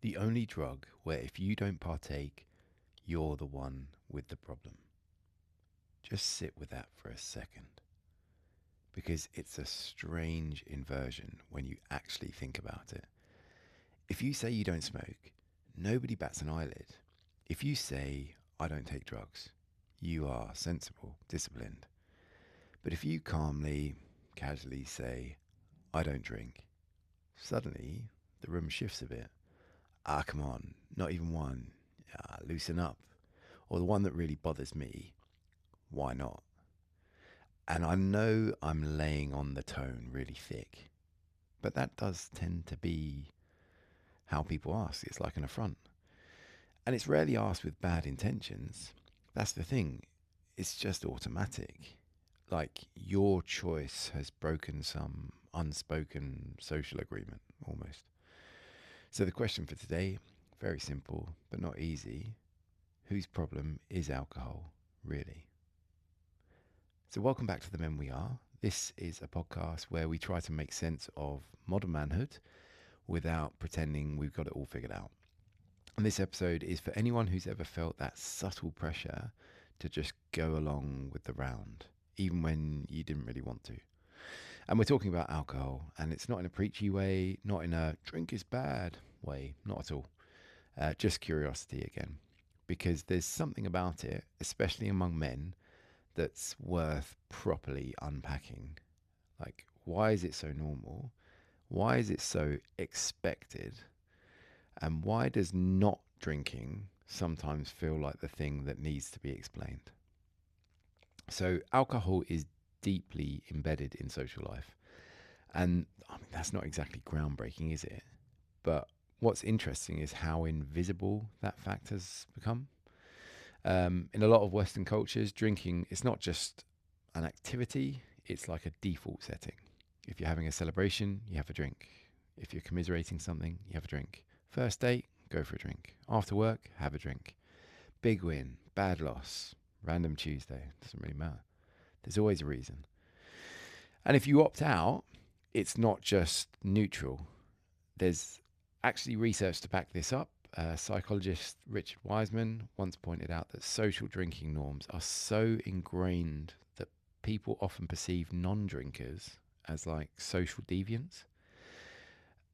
The only drug where if you don't partake, you're the one with the problem. Just sit with that for a second because it's a strange inversion when you actually think about it. If you say you don't smoke, nobody bats an eyelid. If you say, I don't take drugs, you are sensible, disciplined. But if you calmly, casually say, I don't drink, suddenly the room shifts a bit. Ah, come on, not even one. Ah, loosen up. Or the one that really bothers me, why not? And I know I'm laying on the tone really thick, but that does tend to be how people ask. It's like an affront. And it's rarely asked with bad intentions. That's the thing. It's just automatic. Like your choice has broken some unspoken social agreement almost. So the question for today, very simple, but not easy. Whose problem is alcohol, really? So, welcome back to The Men We Are. This is a podcast where we try to make sense of modern manhood without pretending we've got it all figured out. And this episode is for anyone who's ever felt that subtle pressure to just go along with the round, even when you didn't really want to. And we're talking about alcohol, and it's not in a preachy way, not in a drink is bad way, not at all. Just curiosity again, because there's something about it, especially among men, that's worth properly unpacking. Like, why is it so normal? Why is it so expected? And why does not drinking sometimes feel like the thing that needs to be explained? So, alcohol is deeply embedded in social life. And I mean, that's not exactly groundbreaking, is it? But what's interesting is how invisible that fact has become. In a lot of Western cultures, drinking is not just an activity, it's like a default setting. If you're having a celebration, you have a drink. If you're commiserating something, you have a drink. First date, go for a drink. After work, have a drink. Big win, bad loss, random Tuesday, doesn't really matter. There's always a reason. And if you opt out, it's not just neutral. There's actually research to back this up. Psychologist Richard Wiseman once pointed out that social drinking norms are so ingrained that people often perceive non drinkers as like social deviants.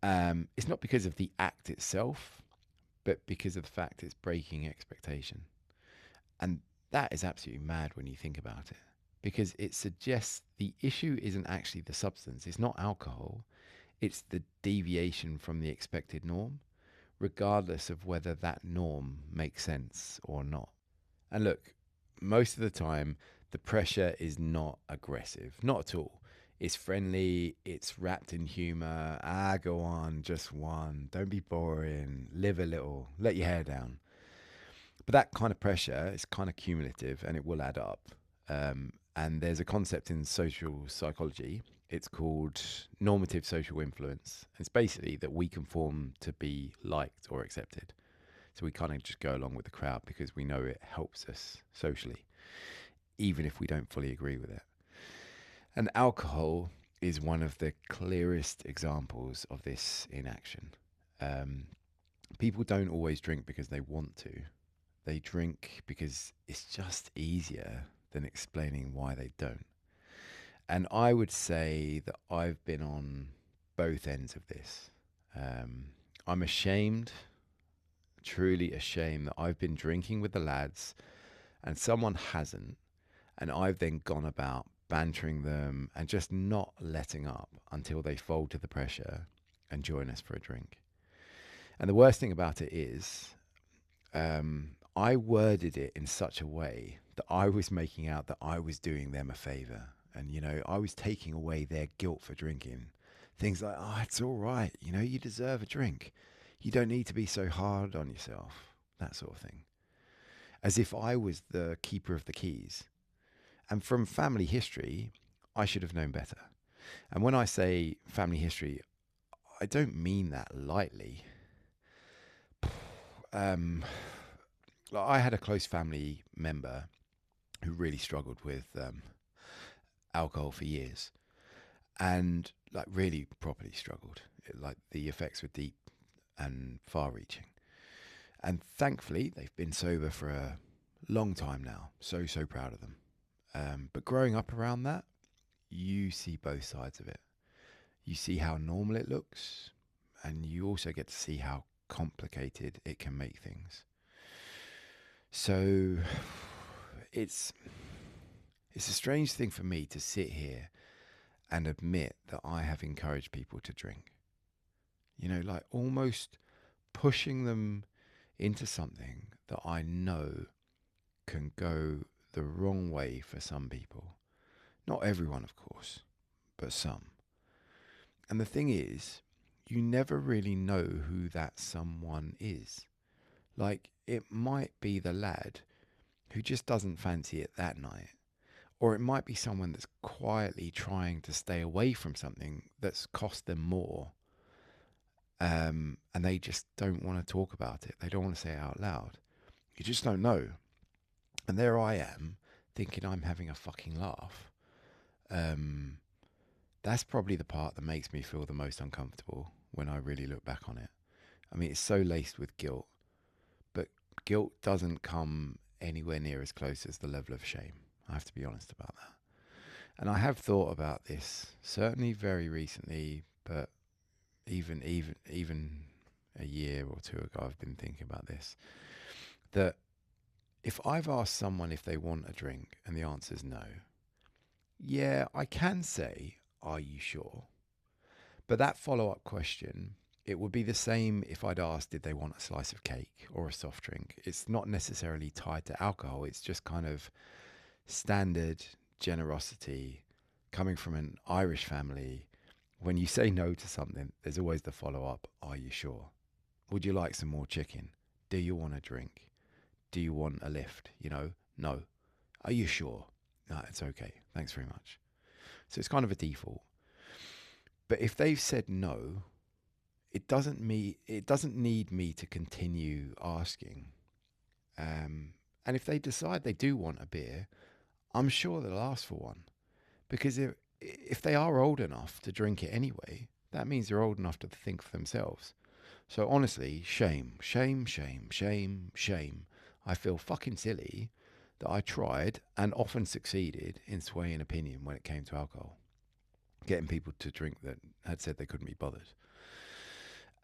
It's not because of the act itself, but because of the fact it's breaking expectation. And that is absolutely mad when you think about it, because it suggests the issue isn't actually the substance, it's not alcohol, it's the deviation from the expected norm, regardless of whether that norm makes sense or not. And look, most of the time, the pressure is not aggressive, not at all. It's friendly, it's wrapped in humor. Ah, go on, just one. Don't be boring. Live a little. Let your hair down. But that kind of pressure is kind of cumulative and it will add up. And there's a concept in social psychology. It's called normative social influence. It's basically that we conform to be liked or accepted. So we kind of just go along with the crowd because we know it helps us socially, even if we don't fully agree with it. And alcohol is one of the clearest examples of this in action. Um, People don't always drink because they want to. They drink because it's just easier than explaining why they don't. And I would say that I've been on both ends of this. Um, I'm ashamed, truly ashamed, that I've been drinking with the lads and someone hasn't. And I've then gone about bantering them and just not letting up until they fold to the pressure and join us for a drink. And the worst thing about it is, I worded it in such a way that I was making out that I was doing them a favor. And, I was taking away their guilt for drinking. Things like, oh, it's all right. You deserve a drink. You don't need to be so hard on yourself. That sort of thing. As if I was the keeper of the keys. And from family history, I should have known better. And when I say family history, I don't mean that lightly. Um, like, I had a close family member who really struggled with alcohol for years, and like really properly struggled. Like the effects were deep. and far-reaching. And thankfully, they've been sober for a long time now. So, so proud of them. But growing up around that, you see both sides of it. You see how normal it looks, and you also get to see how complicated it can make things. So it's a strange thing for me to sit here and admit that I have encouraged people to drink. You know, like almost pushing them into something that I know can go the wrong way for some people. Not everyone, of course, but some. And the thing is, you never really know who that someone is. Like, it might be the lad who just doesn't fancy it that night. Or it might be someone that's quietly trying to stay away from something that's cost them more. And they just don't want to talk about it. They don't want to say it out loud. You just don't know. And there I am, thinking I'm having a fucking laugh. That's probably the part that makes me feel the most uncomfortable when I really look back on it. I mean, it's so laced with guilt, but guilt doesn't come anywhere near as close as the level of shame. I have to be honest about that. And I have thought about this, certainly very recently, but even a year or two ago, I've been thinking about this. That if I've asked someone if they want a drink and the answer is no, yeah, I can say, are you sure? But that follow-up question, it would be the same if I'd asked, did they want a slice of cake or a soft drink? It's not necessarily tied to alcohol. It's just kind of standard generosity coming from an Irish family. When you say no to something, there's always the follow-up, are you sure? Would you like some more chicken? Do you want a drink? Do you want a lift? You know, no. Are you sure? No, it's okay. Thanks very much. So it's kind of a default. But if they've said no, it doesn't need me to continue asking. And if they decide they do want a beer, I'm sure they'll ask for one. Because if they are old enough to drink it anyway, that means they're old enough to think for themselves. So honestly, shame, shame, shame, shame, shame. I feel fucking silly that I tried and often succeeded in swaying opinion when it came to alcohol, getting people to drink that had said they couldn't be bothered.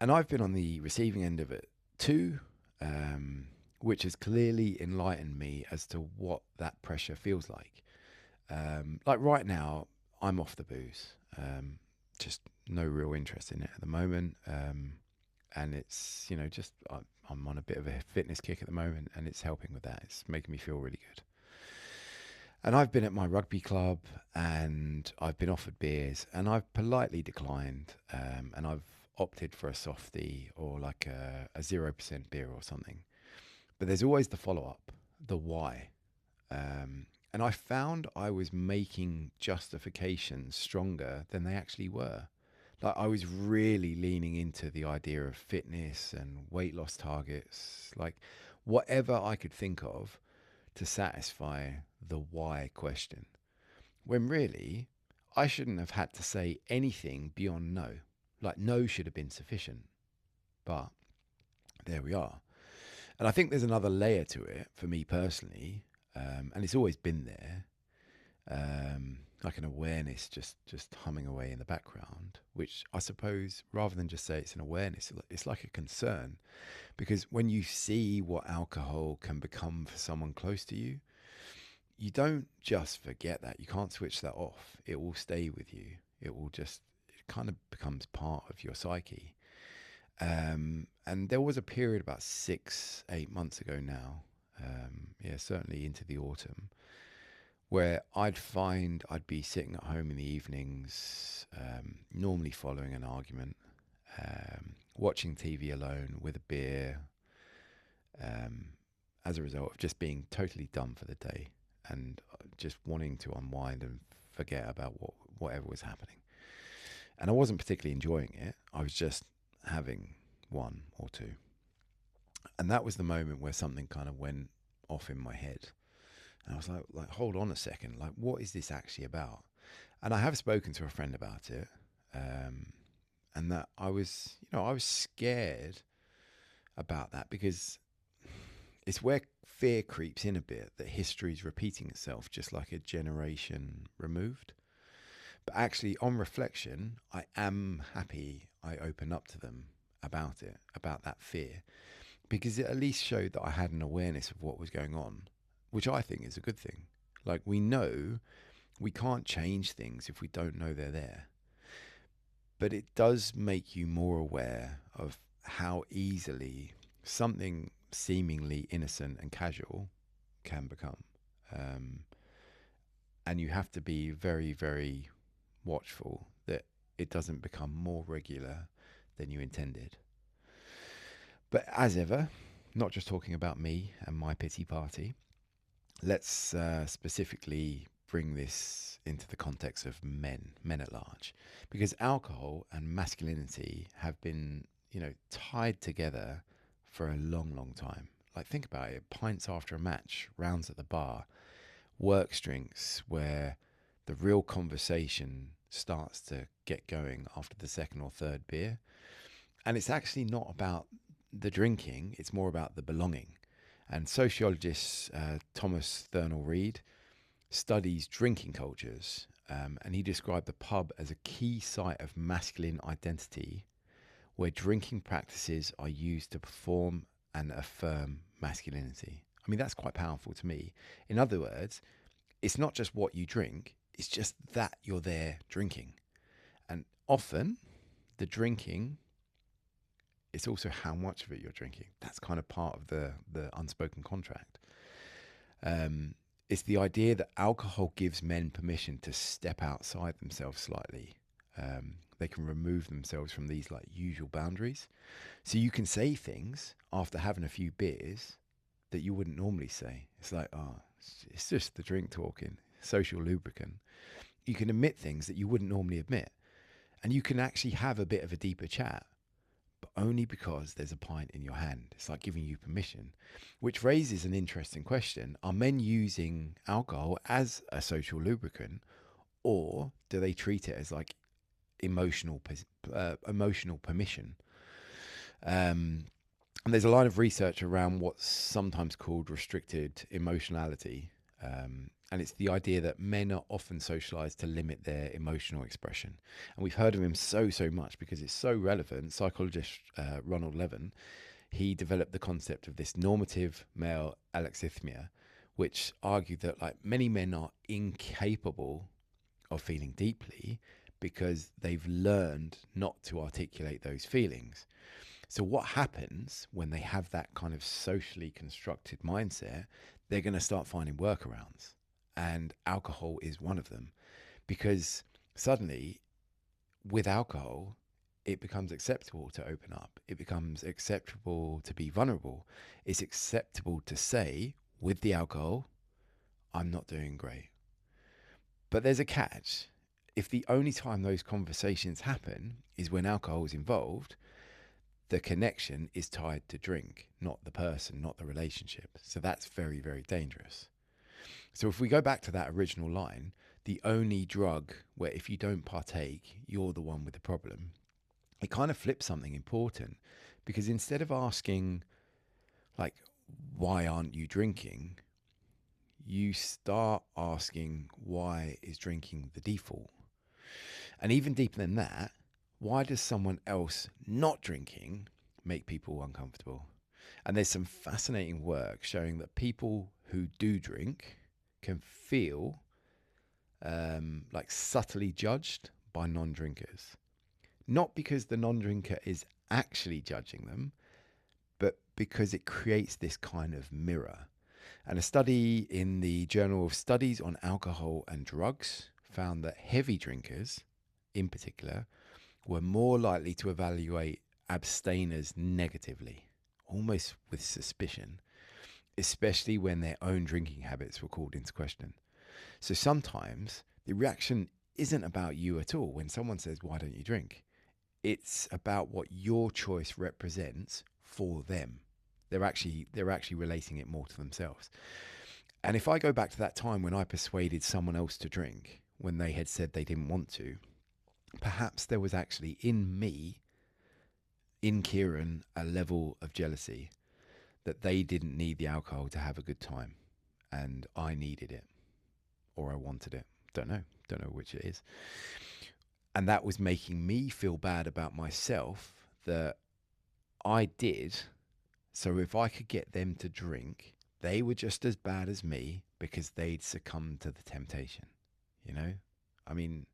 And I've been on the receiving end of it too, which has clearly enlightened me as to what that pressure feels like. Like right now, I'm off the booze. Just no real interest in it at the moment. And it's, you know, just I'm on a bit of a fitness kick at the moment, and it's helping with that. It's making me feel really good. And I've been at my rugby club, and I've been offered beers, and I've politely declined, and I've opted for a softie or like a 0% beer or something. But there's always the follow-up, the why. And I found I was making justifications stronger than they actually were. Like I was really leaning into the idea of fitness and weight loss targets, like whatever I could think of to satisfy the why question. When really, I shouldn't have had to say anything beyond no. Like no should have been sufficient. But there we are. And I think there's another layer to it for me personally, and it's always been there, like an awareness just humming away in the background, which I suppose rather than just say it's an awareness, it's like a concern, because when you see what alcohol can become for someone close to you, you don't just forget that. You can't switch that off. It will stay with you. It kind of becomes part of your psyche. And there was a period about 6-8 months ago now, certainly into the autumn, where I'd be sitting at home in the evenings, normally following an argument, watching TV alone with a beer, as a result of just being totally done for the day and just wanting to unwind and forget about whatever was happening. And I wasn't particularly enjoying it. I was just having one or two. And that was the moment where something kind of went off in my head. And I was like, hold on a second. Like, what is this actually about? And I have spoken to a friend about it. and that I was, I was scared about that because it's where fear creeps in a bit, that history is repeating itself just like a generation removed. But actually, on reflection, I am happy I opened up to them about it, about that fear, because it at least showed that I had an awareness of what was going on, which I think is a good thing. Like, we know we can't change things if we don't know they're there. But it does make you more aware of how easily something seemingly innocent and casual can become. Um, and you have to be very, very watchful that it doesn't become more regular than you intended. But as ever, not just talking about me and my pity party, let's specifically bring this into the context of men at large, because alcohol and masculinity have been, tied together for a long, long time. Like, think about it: pints after a match, rounds at the bar, work drinks where the real conversation starts to get going after the second or third beer. And it's actually not about the drinking, it's more about the belonging. And sociologist Thomas Thurnell Reed studies drinking cultures, and he described the pub as a key site of masculine identity where drinking practices are used to perform and affirm masculinity. I mean, that's quite powerful to me. In other words, it's not just what you drink, it's just that you're there drinking. And often the drinking, it's also how much of it you're drinking. That's kind of part of the unspoken contract. It's the idea that alcohol gives men permission to step outside themselves slightly. They can remove themselves from these like usual boundaries. So you can say things after having a few beers that you wouldn't normally say. It's like, oh, it's just the drink talking, social lubricant. You can admit things that you wouldn't normally admit. And you can actually have a bit of a deeper chat, but only because there's a pint in your hand. It's like giving you permission, which raises an interesting question. Are men using alcohol as a social lubricant, or do they treat it as like emotional permission? And there's a line of research around what's sometimes called restricted emotionality. And it's the idea that men are often socialized to limit their emotional expression. And we've heard of him so much because it's so relevant. Psychologist Ronald Levin, he developed the concept of this normative male alexithymia, which argued that like many men are incapable of feeling deeply because they've learned not to articulate those feelings. So what happens when they have that kind of socially constructed mindset? They're going to start finding workarounds. And alcohol is one of them, because suddenly with alcohol, it becomes acceptable to open up. It becomes acceptable to be vulnerable. It's acceptable to say, with the alcohol, I'm not doing great. But there's a catch. If the only time those conversations happen is when alcohol is involved, the connection is tied to drink, not the person, not the relationship. So that's very, very dangerous. So if we go back to that original line, the only drug where if you don't partake, you're the one with the problem, it kind of flips something important, because instead of asking, like, why aren't you drinking? You start asking, why is drinking the default? And even deeper than that, why does someone else not drinking make people uncomfortable? And there's some fascinating work showing that people who do drink can feel like subtly judged by non-drinkers. Not because the non-drinker is actually judging them, but because it creates this kind of mirror. And a study in the Journal of Studies on Alcohol and Drugs found that heavy drinkers, in particular, were more likely to evaluate abstainers negatively, almost with suspicion, especially when their own drinking habits were called into question. So sometimes the reaction isn't about you at all. When someone says, why don't you drink? It's about what your choice represents for them. They're actually relating it more to themselves. And if I go back to that time when I persuaded someone else to drink when they had said they didn't want to, perhaps there was actually in me, in Kieran, a level of jealousy that they didn't need the alcohol to have a good time, and I needed it, or I wanted it. Don't know which it is. And that was making me feel bad about myself that I did. So if I could get them to drink, they were just as bad as me because they'd succumbed to the temptation. You know, I mean,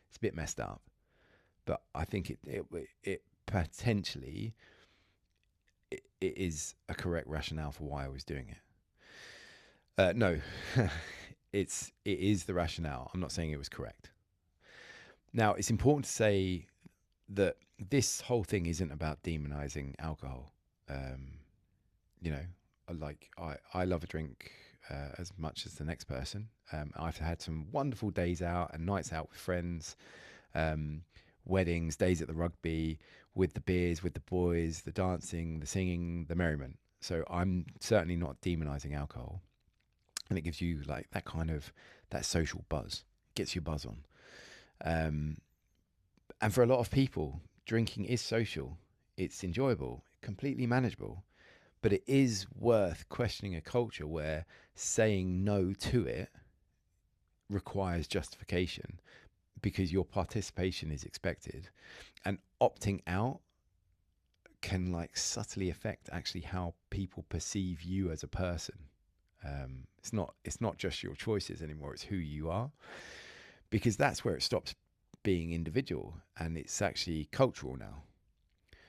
it's a bit messed up, but I think it potentially it is a correct rationale for why I was doing it. No, it is the rationale. I'm not saying it was correct. Now, it's important to say that this whole thing isn't about demonizing alcohol. Um, you know, I love a drink as much as the next person. I've had some wonderful days out and nights out with friends, weddings, days at the rugby, with the beers, with the boys, the dancing, the singing, the merriment. So I'm certainly not demonizing alcohol, and it gives you like that kind of that social buzz, gets your buzz on. Um, and for a lot of people, drinking is social. It's enjoyable, completely manageable. But it is worth questioning a culture where saying no to it requires justification because your participation is expected, and opting out can like subtly affect actually how people perceive you as a person. It's not just your choices anymore, it's who you are, because that's where it stops being individual and it's actually cultural now.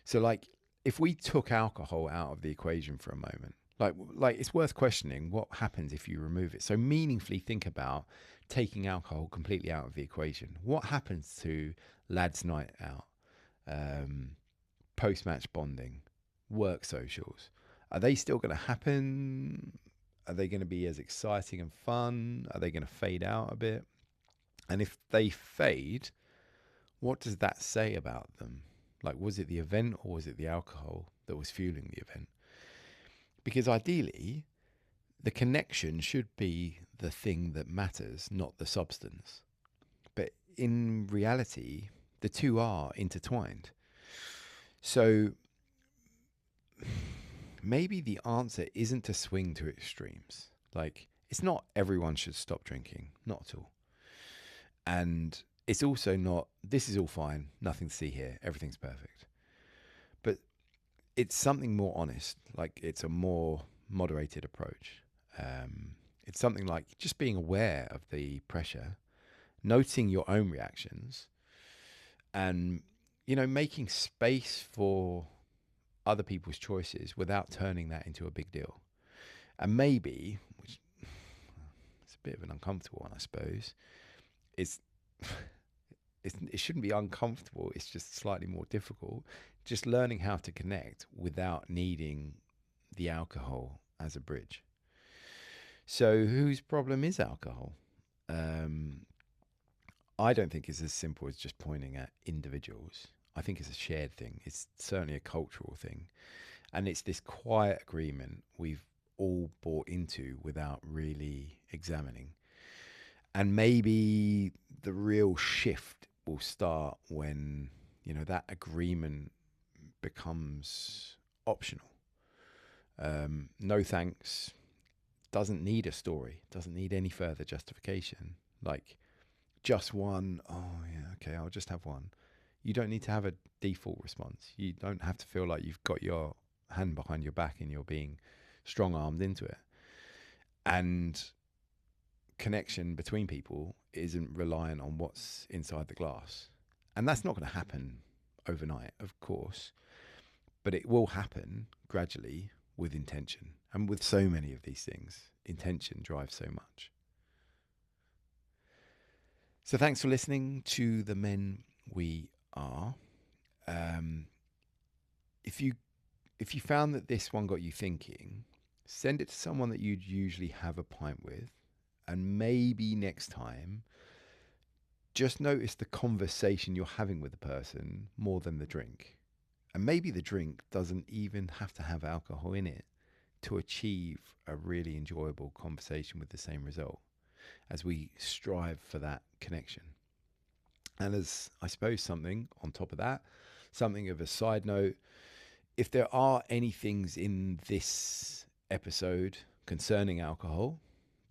So like if we took alcohol out of the equation for a moment, like it's worth questioning what happens if you remove it. So meaningfully think about taking alcohol completely out of the equation. What happens to lads' night out, post-match bonding, work socials? Are they still going to happen? Are they going to be as exciting and fun? Are they going to fade out a bit? And if they fade, what does that say about them? Like, was it the event or was it the alcohol that was fueling the event? Because ideally, the connection should be the thing that matters, not the substance. But in reality, the two are intertwined. So maybe the answer isn't to swing to extremes. Like, it's not everyone should stop drinking, not at all. And it's also not, this is all fine, nothing to see here, everything's perfect. But it's something more honest, like it's a more moderated approach. It's something like just being aware of the pressure, noting your own reactions, and, you know, making space for other people's choices without turning that into a big deal. And maybe, which it's a bit of an uncomfortable one, I suppose, it's it shouldn't be uncomfortable. It's just slightly more difficult. Just learning how to connect without needing the alcohol as a bridge. So, whose problem is alcohol? Um, I don't think it's as simple as just pointing at individuals. I think it's a shared thing. It's certainly a cultural thing. And it's this quiet agreement we've all bought into without really examining. And maybe the real shift will start when, you know, that agreement becomes optional. No thanks doesn't need a story, doesn't need any further justification. Like just one, oh yeah, okay, I'll just have one. You don't need to have a default response. You don't have to feel like you've got your hand behind your back and you're being strong armed into it. And connection between people isn't reliant on what's inside the glass. And that's not going to happen overnight, of course, but it will happen gradually with intention. And with so many of these things, intention drives so much. So thanks for listening to The Men We Are. Um, if you if you found that this one got you thinking, send it to someone that you'd usually have a pint with, and maybe next time, just notice the conversation you're having with the person more than the drink. And maybe the drink doesn't even have to have alcohol in it to achieve a really enjoyable conversation with the same result as we strive for that connection. And as I suppose something on top of that, something of a side note, if there are any things in this episode concerning alcohol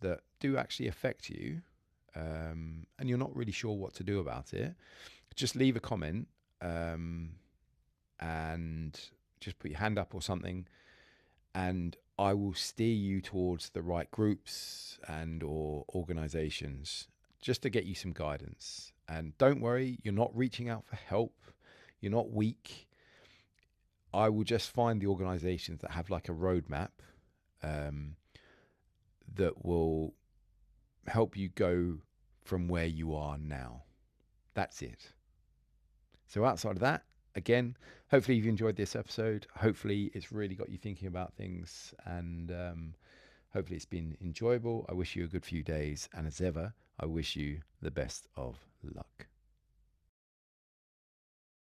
that do actually affect you, and you're not really sure what to do about it, just leave a comment, um, and just put your hand up or something, and I will steer you towards the right groups and or organizations just to get you some guidance. And don't worry, you're not reaching out for help. You're not weak. I will just find the organizations that have like a roadmap, um, that will help you go from where you are now. That's it. So outside of that, again, hopefully you've enjoyed this episode. Hopefully it's really got you thinking about things, and hopefully it's been enjoyable. I wish you a good few days, and as ever, I wish you the best of luck.